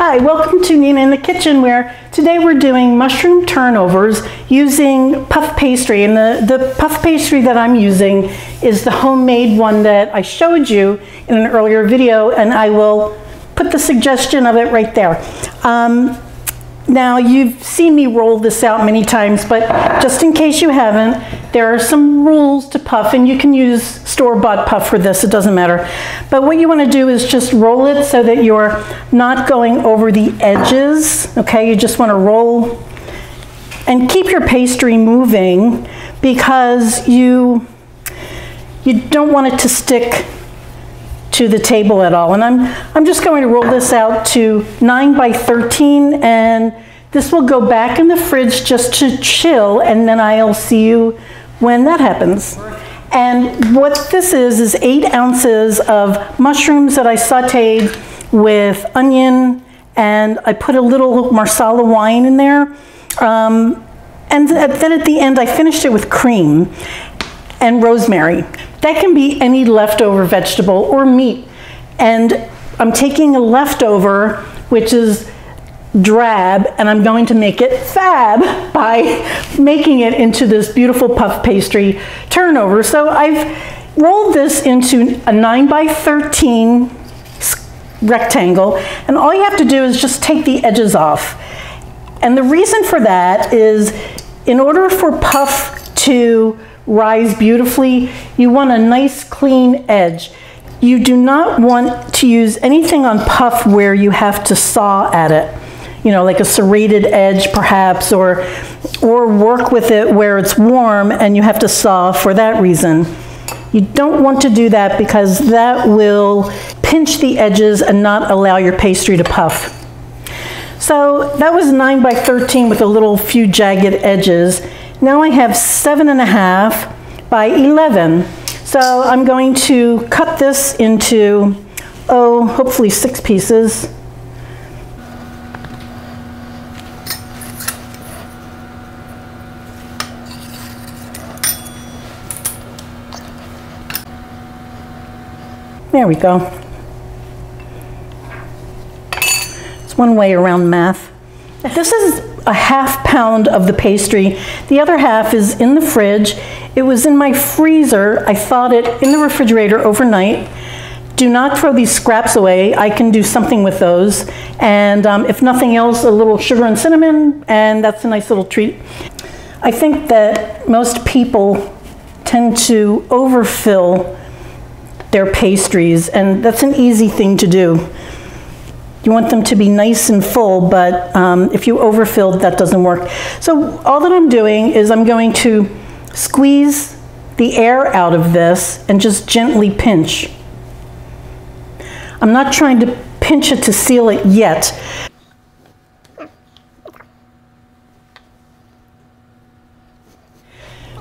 Hi, welcome to Nina in the Kitchen, where today we're doing mushroom turnovers using puff pastry. And the puff pastry that I'm using is the homemade one that I showed you in an earlier video, and I will put the suggestion of it right there. Now, you've seen me roll this out many times, but just in case you haven't, there are some rules to puff, and you can use store-bought puff for this, it doesn't matter. But what you want to do is just roll it so that you're not going over the edges, okay? You just want to roll and keep your pastry moving, because you don't want it to stick to the table at all. And I'm just going to roll this out to 9 by 13, and this will go back in the fridge just to chill, and then I'll see you when that happens. And what this is 8 ounces of mushrooms that I sauteed with onion, and I put a little Marsala wine in there. And then at the end, I finished it with cream and rosemary. That can be any leftover vegetable or meat. And I'm taking a leftover, which is drab, and I'm going to make it fab by making it into this beautiful puff pastry turnover. So I've rolled this into a 9 by 13 rectangle, and all you have to do is just take the edges off. And the reason for that is, in order for puff to rise beautifully, you want a nice clean edge. You do not want to use anything on puff where you have to saw at it, you know, like a serrated edge perhaps, or work with it where it's warm and you have to saw for that reason. You don't want to do that, because that will pinch the edges and not allow your pastry to puff. So that was 9 by 13 with a few jagged edges. Now I have 7.5 by 11. So I'm going to cut this into, hopefully 6 pieces. There we go. It's one way around math. This is a ½ pound of the pastry. The other half is in the fridge. It was in my freezer. I thawed it in the refrigerator overnight. Do not throw these scraps away. I can do something with those. And if nothing else, a little sugar and cinnamon, and that's a nice little treat. I think that most people tend to overfill their pastries, and that's an easy thing to do. You want them to be nice and full, but if you overfilled, that doesn't work. So all that I'm doing is I'm going to squeeze the air out of this and just gently pinch. I'm not trying to pinch it to seal it yet.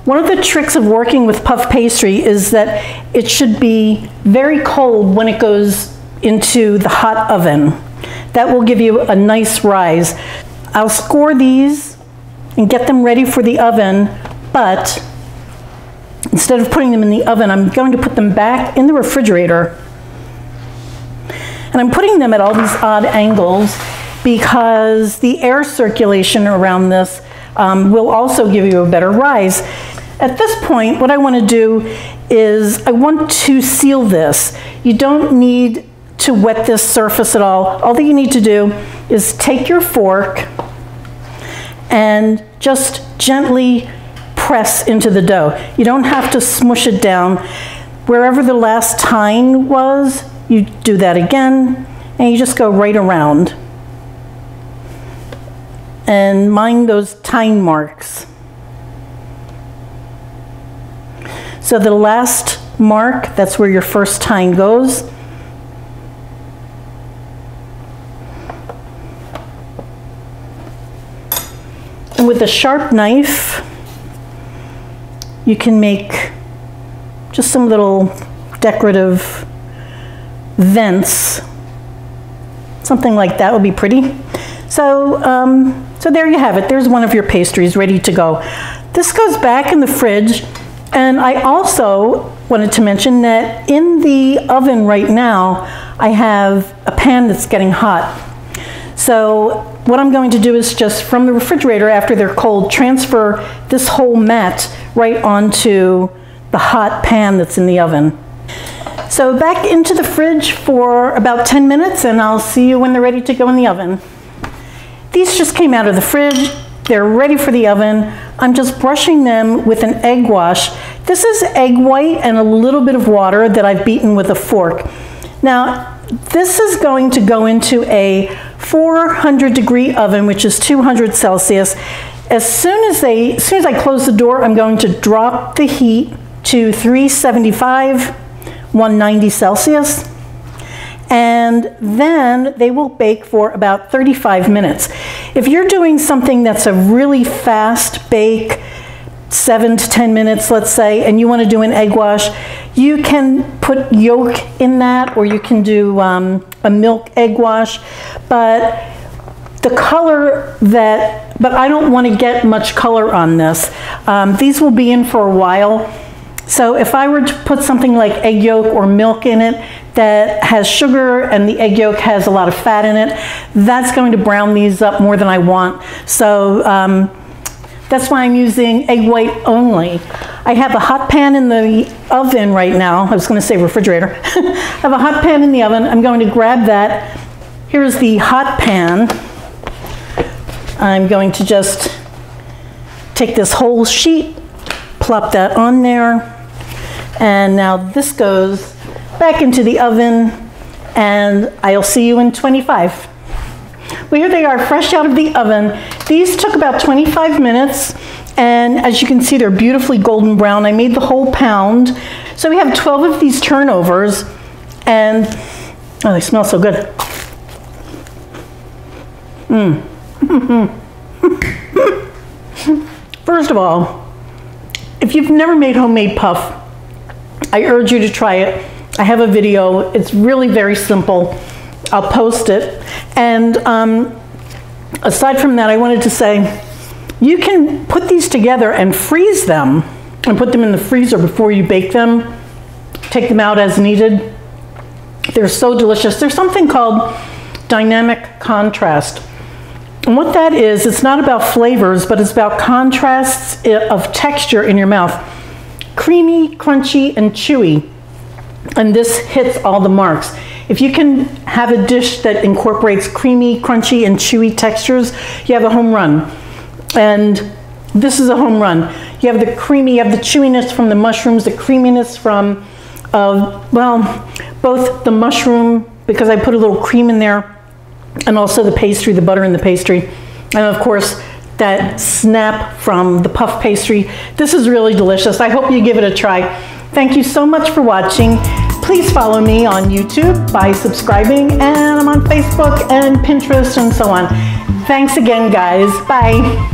One of the tricks of working with puff pastry is that it should be very cold when it goes into the hot oven. That will give you a nice rise. I'll score these and get them ready for the oven, but instead of putting them in the oven, I'm going to put them back in the refrigerator. And I'm putting them at all these odd angles because the air circulation around this will also give you a better rise. At this point, what I want to do is I want to seal this. You don't need to wet this surface at all. All that you need to do is take your fork and just gently press into the dough. You don't have to smush it down. Wherever the last tine was, you do that again, and you just go right around. And mind those tine marks. So the last mark, that's where your first tine goes. And with a sharp knife, you can make just some little decorative vents. Something like that would be pretty. So, so there you have it. There's one of your pastries ready to go. This goes back in the fridge, and I also wanted to mention that in the oven right now, I have a pan that's getting hot. So what I'm going to do is just from the refrigerator after they're cold, transfer this whole mat right onto the hot pan that's in the oven. So back into the fridge for about 10 minutes and I'll see you when they're ready to go in the oven. These just came out of the fridge. They're ready for the oven. I'm just brushing them with an egg wash. This is egg white and a little bit of water that I've beaten with a fork. Now, this is going to go into a 400-degree oven, which is 200 Celsius. As soon as I close the door, I'm going to drop the heat to 375, 190 Celsius. And then they will bake for about 35 minutes. If you're doing something that's a really fast bake, 7 to 10 minutes, let's say, and you want to do an egg wash, you can put yolk in that, or you can do a milk egg wash. But the color but I don't want to get much color on this. These will be in for a while. So if I were to put something like egg yolk or milk in it that has sugar and the egg yolk has a lot of fat in it, that's going to brown these up more than I want. So that's why I'm using egg white only. I have a hot pan in the oven right now. I was going to say refrigerator. I have a hot pan in the oven. I'm going to grab that. Here's the hot pan. I'm going to just take this whole sheet, plop that on there. And now this goes back into the oven and I'll see you in 25. Well, here they are fresh out of the oven. These took about 25 minutes and as you can see they're beautifully golden brown. I made the whole pound. So we have 12 of these turnovers and oh, they smell so good. First of all, if you've never made homemade puff, I urge you to try it. I have a video. It's really very simple. I'll post it. And aside from that, I wanted to say, you can put these together and freeze them and put them in the freezer before you bake them. Take them out as needed. They're so delicious. There's something called dynamic contrast. And what that is, it's not about flavors, but it's about contrasts of texture in your mouth. Creamy, crunchy, and chewy. And this hits all the marks. If you can have a dish that incorporates creamy, crunchy, and chewy textures, you have a home run. And this is a home run. You have the creamy, you have the chewiness from the mushrooms, the creaminess from, well, both the mushroom, because I put a little cream in there, and also the pastry, the butter in the pastry. And of course, that snap from the puff pastry. This is really delicious. I hope you give it a try. Thank you so much for watching. Please follow me on YouTube by subscribing, and I'm on Facebook and Pinterest and so on. Thanks again, guys. Bye.